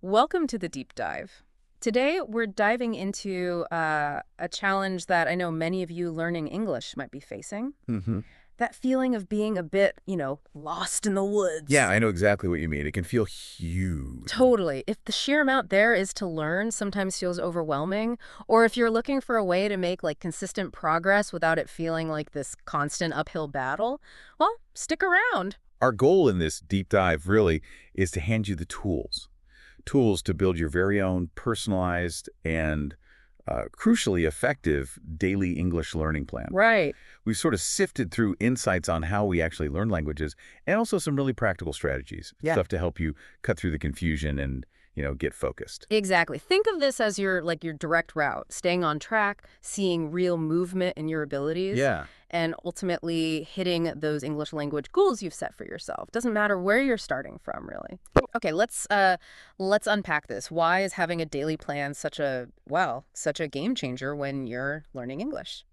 Welcome to the deep dive. Today, we're diving into a challenge that I know many of you learning English might be facing. hmm That feeling of being a bit, lost in the Yeah, woods. I know exactly what you mean. It can feel huge. Totally. If the sheer amount there is to learn sometimes feels overwhelming, or if you're looking for a way to make consistent progress without it feeling like this constant uphill battle, well, stick around. Our goal in this deep dive really is to hand you the tools. Tools to build your very own personalized and crucially effective daily English learning plan. Right. We've sort of sifted through insights on how we actually learn languages and also some really practical strategies, Yeah. stuff to help you cut through the confusion and, get focused. Exactly. Think of this as your direct route, staying on track, seeing real movement in your abilities, Yeah. and ultimately hitting those English language goals you've set for yourself. Doesn't matter where you're starting from, really. Okay, let's unpack this. Why is having a daily plan such a game changer when you're learning English?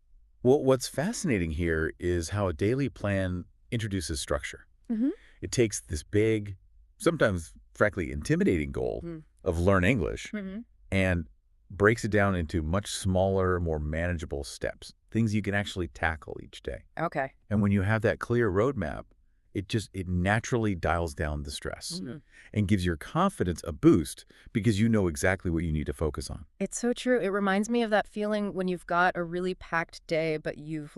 Well, what's fascinating here is how a daily plan introduces structure. Mm-hmm. It takes this big, sometimes frankly intimidating goal of learn English Mm-hmm. and breaks it down into much smaller, more manageable steps, things you can actually tackle each day. Okay. And when you have that clear roadmap, it naturally dials down the stress Mhm. and gives your confidence a boost because you know exactly what you need to focus on. It's so true. It reminds me of that feeling when you've got a really packed day, but you've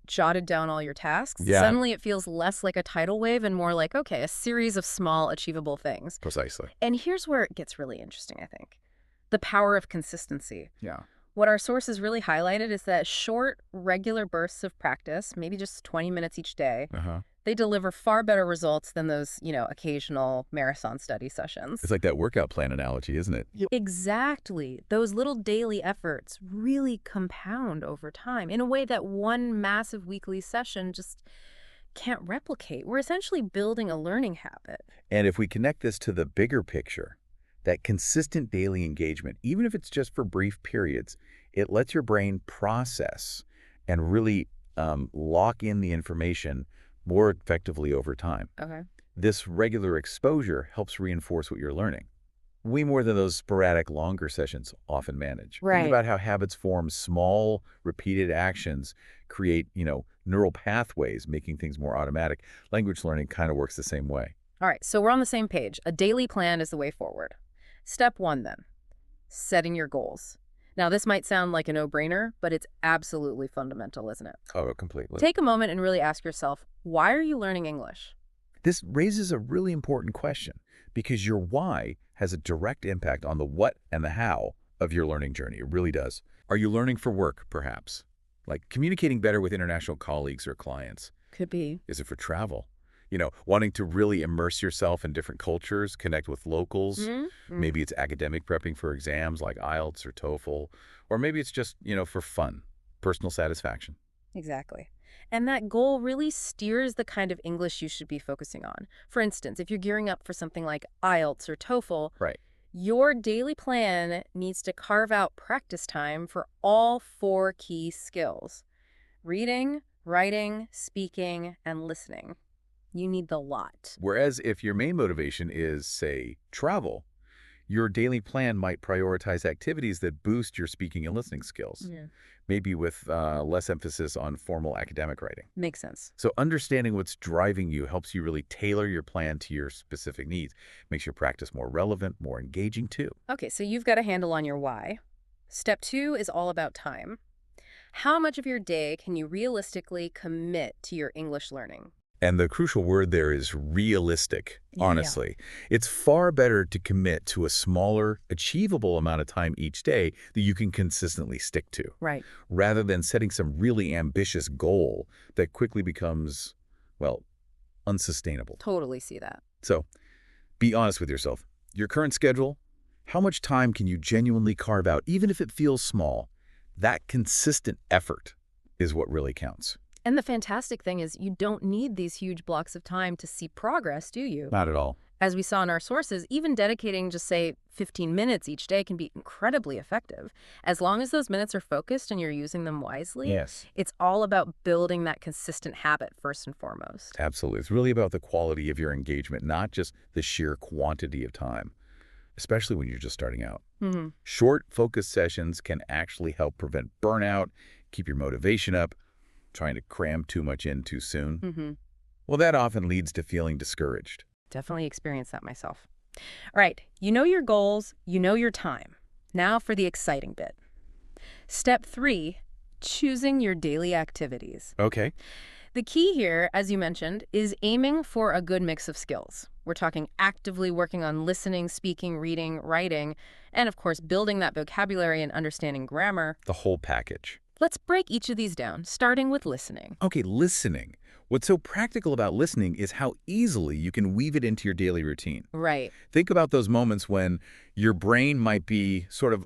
jotted down all your tasks. Yeah, Suddenly it feels less like a tidal wave and more like, okay, a series of small, achievable things. precisely. And here's where it gets really interesting, I think. The power of consistency. Yeah. What our sources really highlighted is that short, regular bursts of practice, maybe just 20 minutes each day, Uh-huh. they deliver far better results than those, occasional marathon study sessions. It's like that workout plan analogy, isn't it? Exactly. Those little daily efforts really compound over time in a way that one massive weekly session just can't replicate. We're essentially building a learning habit. And if we connect this to the bigger picture, that consistent daily engagement, even if it's just for brief periods, it lets your brain process and really lock in the information more effectively over time. Okay. This regular exposure helps reinforce what you're learning, way more than those sporadic longer sessions often manage. Think Right. about how habits form small, repeated actions, create, neural pathways, making things more automatic. Language learning kind of works the same way. All right. So we're on the same page. A daily plan is the way forward. Step one, then, setting your goals. Now, this might sound like a no-brainer, but it's absolutely fundamental, isn't it? Oh, completely. Take a moment and really ask yourself, why are you learning English? This raises a really important question because your why has a direct impact on the what and the how of your learning journey. It really does. Are you learning for work, perhaps? Like communicating better with international colleagues or clients? Could be. Is it for travel? Wanting to really immerse yourself in different cultures, connect with locals. Mm-hmm. Maybe it's academic prepping for exams like IELTS or TOEFL. Or maybe it's just, for fun, personal satisfaction. Exactly. And that goal really steers the kind of English you should be focusing on. For instance, if you're gearing up for something like IELTS or TOEFL, Right. your daily plan needs to carve out practice time for all four key skills: reading, writing, speaking, and listening. You need the lot. Whereas if your main motivation is, say, travel, your daily plan might prioritize activities that boost your speaking and listening skills, Yeah. maybe with less emphasis on formal academic writing. Makes sense. So understanding what's driving you helps you really tailor your plan to your specific needs. Makes your practice more relevant, more engaging too. Okay, so you've got a handle on your why. Step two is all about time. How much of your day can you realistically commit to your English learning? And the crucial word there is realistic, Yeah. honestly. It's far better to commit to a smaller, achievable amount of time each day that you can consistently stick to, Right. rather than setting some really ambitious goal that quickly becomes, well, unsustainable. Totally see that. So be honest with yourself. Your current schedule, how much time can you genuinely carve out, even if it feels small? That consistent effort is what really counts. And the fantastic thing is you don't need these huge blocks of time to see progress, do you? Not at all. As we saw in our sources, even dedicating just, say, 15 minutes each day can be incredibly effective. As long as those minutes are focused and you're using them wisely, Yes. it's all about building that consistent habit first and foremost. Absolutely. It's really about the quality of your engagement, not just the sheer quantity of time. especially when you're just starting out. Mm-hmm. Short, focused sessions can actually help prevent burnout, keep your motivation up, trying to cram too much in too soon. Mm-hmm. Well, that often leads to feeling discouraged. Definitely experienced that myself. All right, you know your goals, you know your time. Now for the exciting bit. Step 3, choosing your daily activities. Okay. The key here, as you mentioned, is aiming for a good mix of skills. We're talking actively working on listening, speaking, reading, writing, and of course, building that vocabulary and understanding grammar. The whole package. Let's break each of these down, starting with listening. Okay, listening. What's so practical about listening is how easily you can weave it into your daily routine. Right. Think about those moments when your brain might be sort of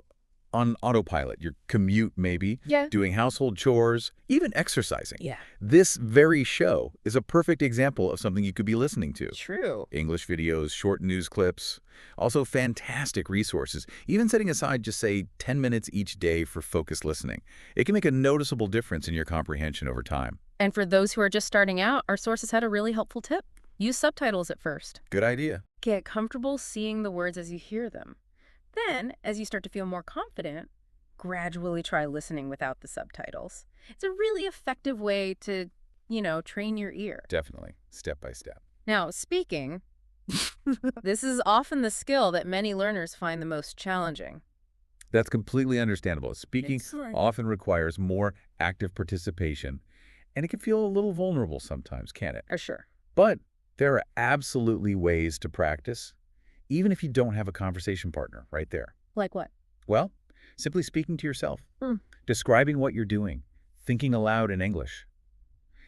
on autopilot, your commute maybe, Yeah. doing household chores, even exercising. Yeah. This very show is a perfect example of something you could be listening to. True. English videos, short news clips, also fantastic resources. Even setting aside just, say, 10 minutes each day for focused listening. It can make a noticeable difference in your comprehension over time. And for those who are just starting out, our sources had a really helpful tip. Use subtitles at first. Good idea. Get comfortable seeing the words as you hear them. Then, as you start to feel more confident, gradually try listening without the subtitles. It's a really effective way to, train your ear. Definitely, step by step. Now, speaking, this is often the skill that many learners find the most challenging. That's completely understandable. Speaking Excellent. often requires more active participation, and it can feel a little vulnerable sometimes, can't it? Sure. But there are absolutely ways to practice, even if you don't have a conversation partner right there. Like what? Well, simply speaking to yourself, Hmm. describing what you're doing, thinking aloud in English.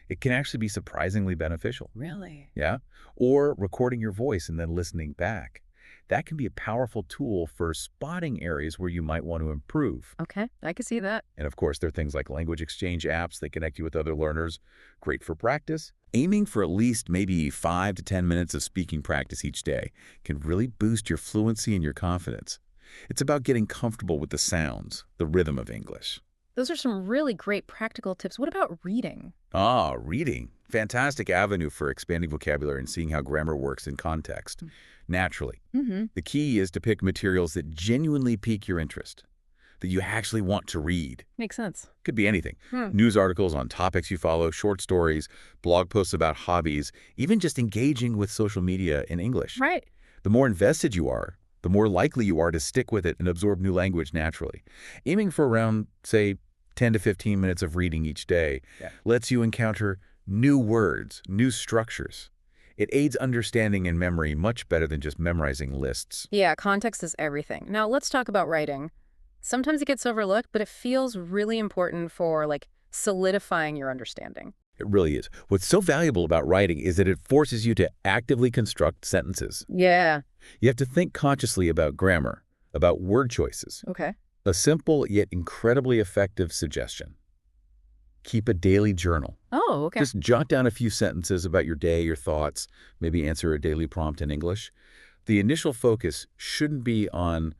It can actually be surprisingly beneficial. Really? Yeah? Or recording your voice and then listening back. That can be a powerful tool for spotting areas where you might want to improve. Okay, I can see that. And of course, there are things like language exchange apps that connect you with other learners. Great for practice. Aiming for at least maybe 5 to 10 minutes of speaking practice each day can really boost your fluency and your confidence. It's about getting comfortable with the sounds, the rhythm of English. Those are some really great practical tips. What about reading? Reading. Fantastic avenue for expanding vocabulary and seeing how grammar works in context. Naturally. Mm-hmm. The key is to pick materials that genuinely pique your interest, that you actually want to read. Makes sense. Could be anything. Hmm. News articles on topics you follow, short stories, blog posts about hobbies, even just engaging with social media in English. Right. The more invested you are, the more likely you are to stick with it and absorb new language naturally. Aiming for around, say, 10 to 15 minutes of reading each day lets you encounter new words, new structures. It aids understanding and memory much better than just memorizing lists. Yeah, context is everything. Now, let's talk about writing. Sometimes it gets overlooked, but it feels really important for, solidifying your understanding. It really is. What's so valuable about writing is that it forces you to actively construct sentences. Yeah. You have to think consciously about grammar, about word choices. Okay. A simple yet incredibly effective suggestion. Keep a daily journal. Oh, okay. Just jot down a few sentences about your day, your thoughts, maybe answer a daily prompt in English. The initial focus shouldn't be on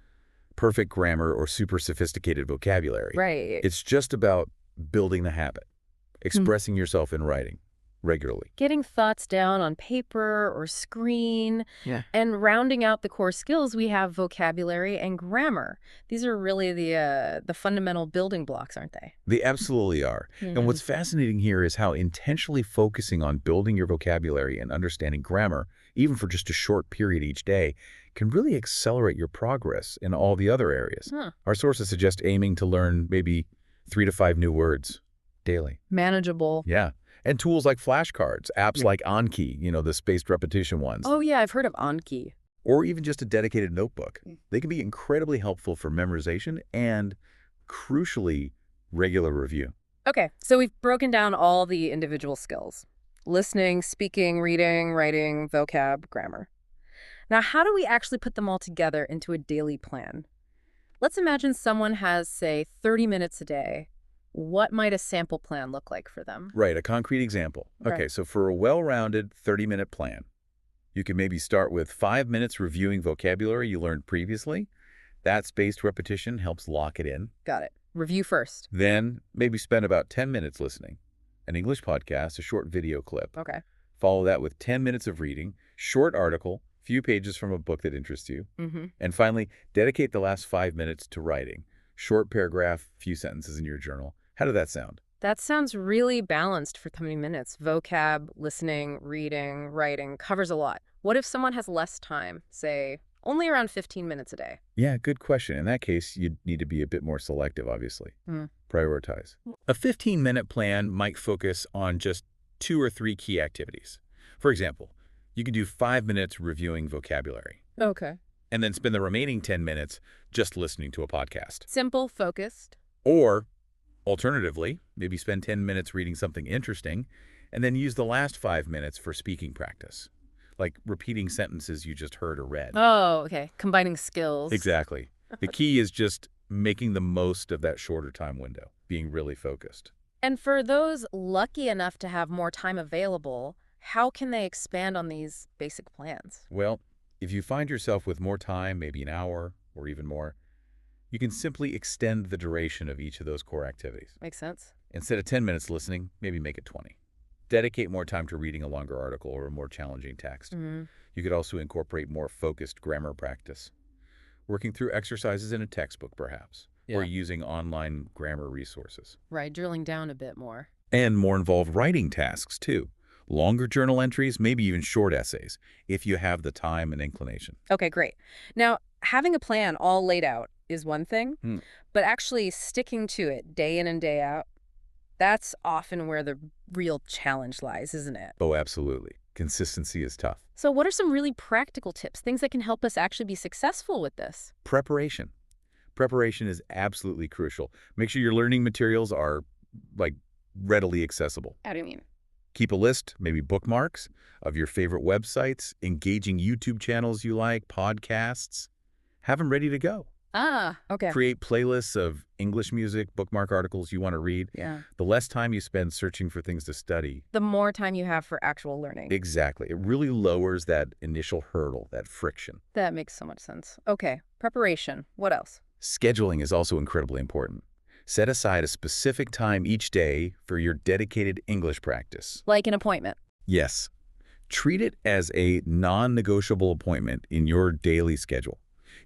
perfect grammar or super sophisticated vocabulary. Right. It's just about building the habit, expressing yourself in writing regularly. Getting thoughts down on paper or screen. Yeah. And rounding out the core skills, we have vocabulary and grammar. These are really the fundamental building blocks, aren't they? They absolutely are. And what's fascinating here is how intentionally focusing on building your vocabulary and understanding grammar, even for just a short period each day, can really accelerate your progress in all the other areas. Huh. Our sources suggest aiming to learn maybe 3 to 5 new words daily. Manageable. Yeah. And tools like flashcards, apps like Anki, the spaced repetition ones, Oh, yeah, I've heard of Anki. or even just a dedicated notebook. They can be incredibly helpful for memorization and, crucially, regular review. Okay, so we've broken down all the individual skills. Listening, speaking, reading, writing, vocab, grammar. Now, how do we actually put them all together into a daily plan? Let's imagine someone has, say, 30 minutes a day. What might a sample plan look like for them? Right, a concrete example. Okay, Right. so for a well-rounded 30-minute plan, you can maybe start with 5 minutes reviewing vocabulary you learned previously. That spaced repetition helps lock it in. Got it. Review first. Then maybe spend about 10 minutes listening. An English podcast, a short video clip. Okay. Follow that with 10 minutes of reading, short article, few pages from a book that interests you. Mm-hmm. And finally, dedicate the last 5 minutes to writing. Short paragraph, few sentences in your journal. How did that sound? That sounds really balanced for 20 minutes. Vocab, listening, reading, writing covers a lot. What if someone has less time, say, only around 15 minutes a day? Yeah, good question. In that case, you'd need to be a bit more selective, obviously. Mm. Prioritize. A 15-minute plan might focus on just 2 or 3 key activities. For example, you can do 5 minutes reviewing vocabulary, Okay. and then spend the remaining 10 minutes just listening to a podcast. Simple, focused. Or, alternatively, maybe spend 10 minutes reading something interesting, and then use the last 5 minutes for speaking practice, like repeating sentences you just heard or read. Oh, okay. Combining skills. Exactly. The key is just making the most of that shorter time window, being really focused. And for those lucky enough to have more time available, how can they expand on these basic plans? Well, if you find yourself with more time, maybe an hour or even more, you can simply extend the duration of each of those core activities. Makes sense. Instead of 10 minutes listening, maybe make it 20. Dedicate more time to reading a longer article or a more challenging text. Mm-hmm. You could also incorporate more focused grammar practice, working through exercises in a textbook, perhaps, or using online grammar resources. Right, drilling down a bit more. And more involved writing tasks, too. Longer journal entries, maybe even short essays, if you have the time and inclination. Okay, great. Now, having a plan all laid out is one thing, but actually sticking to it day in and day out, that's often where the real challenge lies, isn't it? Oh, absolutely. Consistency is tough. So what are some really practical tips, things that can help us actually be successful with this? Preparation. Preparation is absolutely crucial. Make sure your learning materials are, like, readily accessible. How do you mean? Keep a list, maybe bookmarks, of your favorite websites, engaging YouTube channels you like, podcasts. Have them ready to go. Ah, okay. Create playlists of English music, bookmark articles you want to read. Yeah. The less time you spend searching for things to study. The more time you have for actual learning. Exactly. It really lowers that initial hurdle, that friction. That makes so much sense. Okay, preparation. What else? Scheduling is also incredibly important. Set aside a specific time each day for your dedicated English practice. Like an appointment. Yes. Treat it as a non-negotiable appointment in your daily schedule.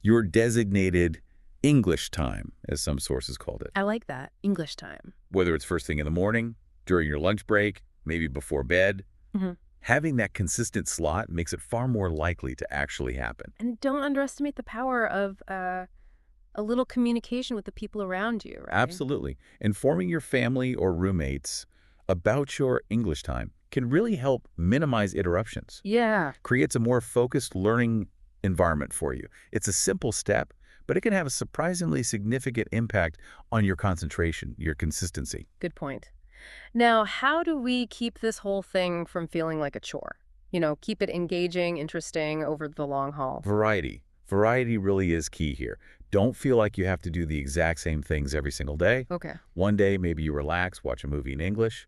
Your designated English time, as some sources called it. I like that. English time. Whether it's first thing in the morning, during your lunch break, maybe before bed. Mm-hmm. Having that consistent slot makes it far more likely to actually happen. And don't underestimate the power of a little communication with the people around you, right? Absolutely. Informing your family or roommates about your English time can really help minimize interruptions. Yeah. Creates a more focused learning environment for you. It's a simple step, but it can have a surprisingly significant impact on your concentration, your consistency. Good point. Now, how do we keep this whole thing from feeling like a chore? You know, keep it engaging, interesting over the long haul. Variety. Variety really is key here. Don't feel like you have to do the exact same things every single day. Okay. One day, maybe you relax, watch a movie in English.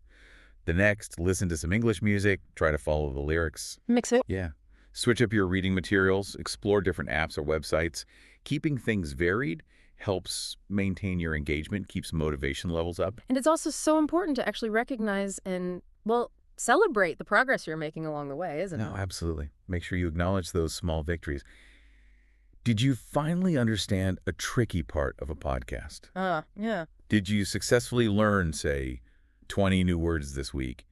The next, listen to some English music, try to follow the lyrics. Mix it. Yeah. Switch up your reading materials, explore different apps or websites. Keeping things varied helps maintain your engagement, keeps motivation levels up. And it's also so important to actually recognize and, well, celebrate the progress you're making along the way, isn't it? No, absolutely. Make sure you acknowledge those small victories. Did you finally understand a tricky part of a podcast? Yeah. Did you successfully learn, say, 20 new words this week?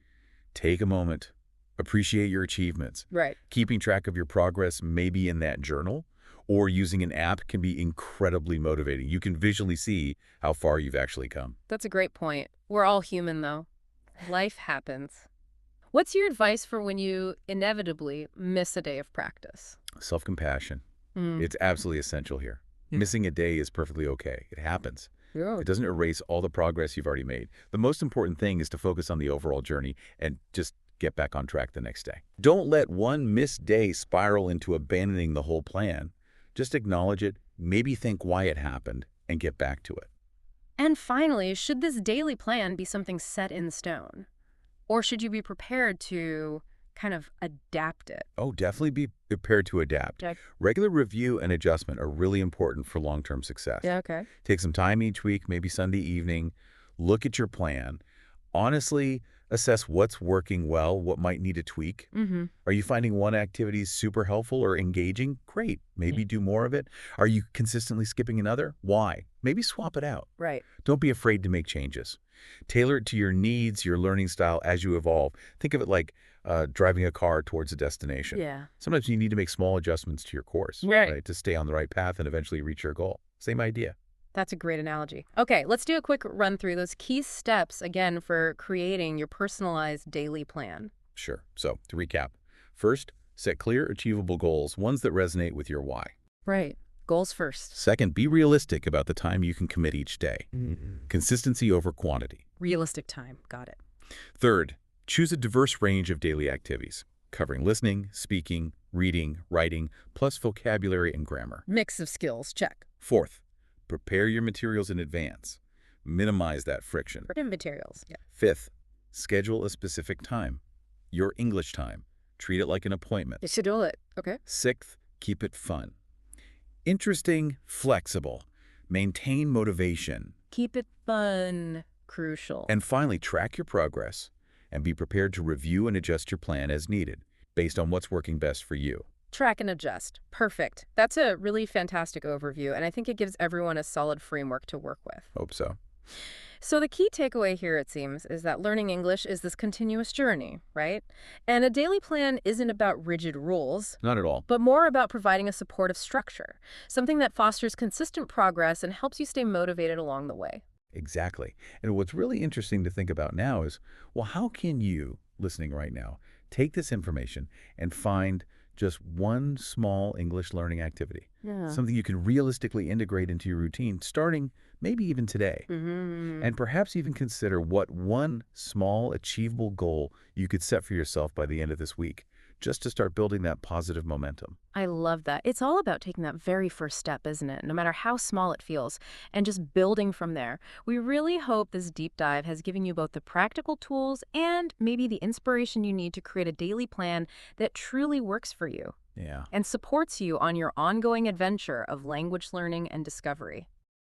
Take a moment. Appreciate your achievements. Right. Keeping track of your progress, maybe in that journal, or using an app can be incredibly motivating. You can visually see how far you've actually come. That's a great point. We're all human, though. Life happens. What's your advice for when you inevitably miss a day of practice? Self-compassion. It's absolutely essential here. Missing a day is perfectly okay. It happens. Yeah. It doesn't erase all the progress you've already made. The most important thing is to focus on the overall journey and just get back on track the next day. Don't let one missed day spiral into abandoning the whole plan. Just acknowledge it, maybe think why it happened, and get back to it. And finally, should this daily plan be something set in stone? Or should you be prepared to kind of adapt it? Oh, definitely be prepared to adapt. Yeah. Regular review and adjustment are really important for long-term success. Yeah, okay. Take some time each week, maybe Sunday evening, look at your plan. Honestly, Assess what's working well, what might need a tweak. Mm-hmm. Are you finding one activity super helpful or engaging? Great. Yeah. Maybe do more of it. Are you consistently skipping another? Why? Maybe swap it out. Right. Don't be afraid to make changes. Tailor it to your needs, your learning style as you evolve. Think of it like driving a car towards a destination. Yeah. Sometimes you need to make small adjustments to your course, Right. to stay on the right path and eventually reach your goal. Same idea. That's a great analogy. Okay, let's do a quick run through those key steps again for creating your personalized daily plan. Sure. So, to recap, first, set clear, achievable goals, ones that resonate with your why. Right. Goals first. Second, be realistic about the time you can commit each day. Consistency over quantity. Realistic time. Got it. Third, choose a diverse range of daily activities, covering listening, speaking, reading, writing, plus vocabulary and grammar. Mix of skills. Check. Fourth, prepare your materials in advance. Minimize that friction. Written materials. Yeah. Fifth, schedule a specific time. Your English time. Treat it like an appointment. Schedule it. Okay. Sixth, keep it fun. Interesting, flexible. Maintain motivation. Keep it fun. Crucial. And finally, track your progress and be prepared to review and adjust your plan as needed based on what's working best for you. Track and adjust. Perfect. That's a really fantastic overview, and I think it gives everyone a solid framework to work with. Hope so. So the key takeaway here, it seems, is that learning English is this continuous journey, right? And a daily plan isn't about rigid rules, Not at all. but more about providing a supportive structure, something that fosters consistent progress and helps you stay motivated along the way. Exactly. And what's really interesting to think about now is, well, how can you, listening right now, take this information and find just one small English learning activity, Yeah. something you can realistically integrate into your routine, starting maybe even today, Mm-hmm. and perhaps even consider what one small achievable goal you could set for yourself by the end of this week, just to start building that positive momentum. I love that. It's all about taking that very first step, isn't it? No matter how small it feels, and just building from there. We really hope this deep dive has given you both the practical tools and maybe the inspiration you need to create a daily plan that truly works for you Yeah. and supports you on your ongoing adventure of language learning and discovery.